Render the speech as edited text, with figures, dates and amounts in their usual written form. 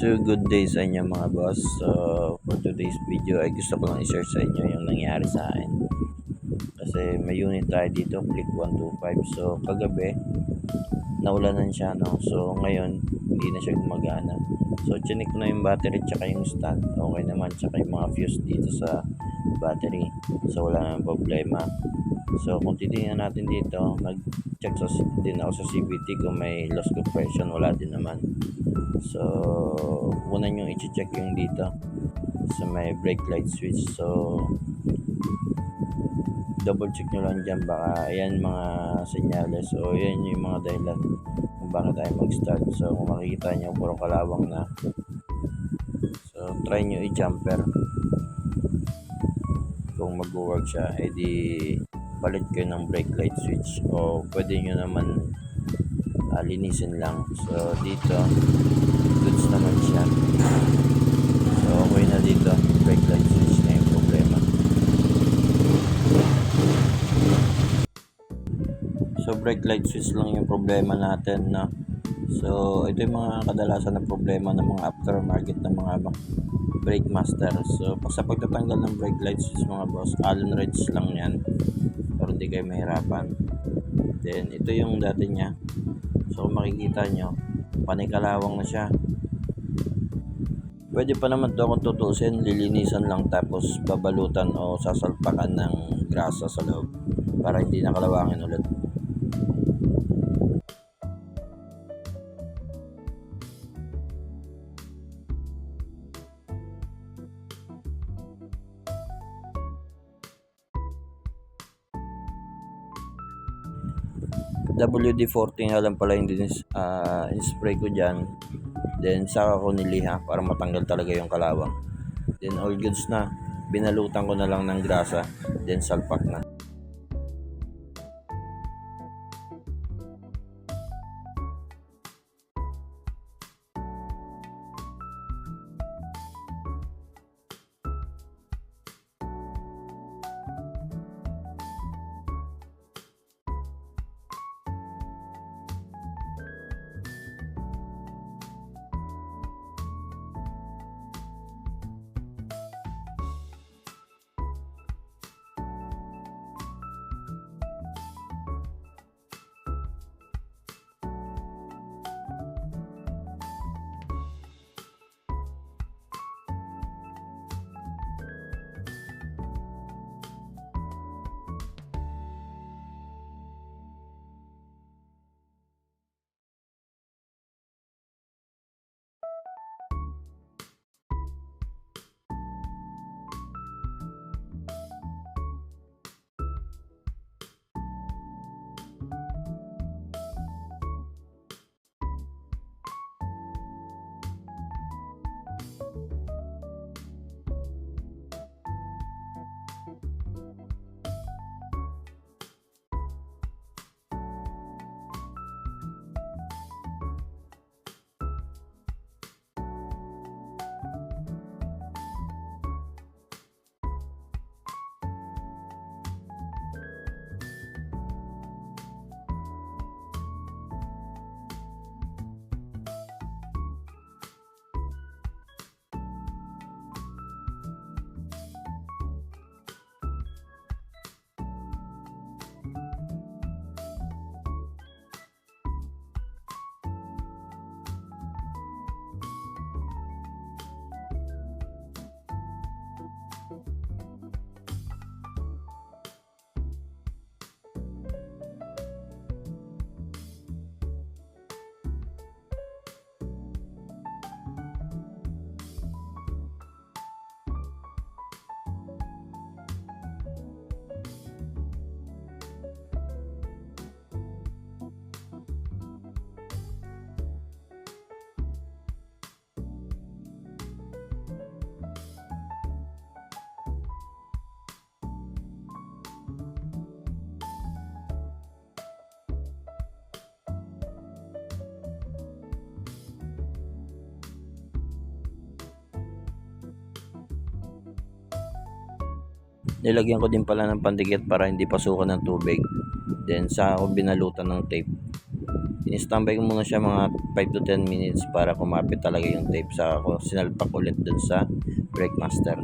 So good day sa inyo mga boss. So for today's video ay gusto ko lang i-share sa inyo yung nangyari sa akin. Kasi may unit tayo dito, click 125. So kagabi naulanan siya, no. So ngayon hindi na siya gumagana. So chinik ko na yung battery tsaka yung stand. Okay naman, tsaka yung mga fuse dito sa battery. So wala nang problema. So kung titingnan natin dito, nag-check din ako sa CVT kung may loss compression, wala din naman. So una nyo i-check yung dito sa may brake light switch. So double check nyo lang dyan, baka ayan mga senyales o yan yung mga dahilan kung bakit tayo mag-start. So kung makikita nyo puro kalawang na, so try nyo i-jumper. Kung mag-work siya, edi palit kayo ng brake light switch, o pwede nyo naman linisin lang. So dito goods naman siya. So okay na dito, brake light switch na yung problema. So brake light switch lang yung problema natin, no? So ito yung mga kadalasan na problema ng mga aftermarket ng mga brake master. So sa pagtatanggal ng brake light switch mga boss, Allen wrench lang yan para hindi kayo mahirapan. Then ito yung dati niya. So kung makikita nyo, panikalawang na siya. Pwede pa naman to kung tutusin, lilinisan lang tapos babalutan o sasalpakan ng grasa sa loob para hindi nakalawangin ulit. WD-40 nga lang pala yung in-spray ko dyan. Then saka ko niliha para matanggal talaga yung kalawang. Then all goods na, binalutan ko na lang ng grasa, then salpak na. Nilagyan ko din pala ng pandikit para hindi pasukan ng tubig. Then sa ako binalutan ng tape In-standby ko muna siya mga 5 to 10 minutes para kumapit talaga yung tape. Saka ako sinalpak ulit dun sa brake master.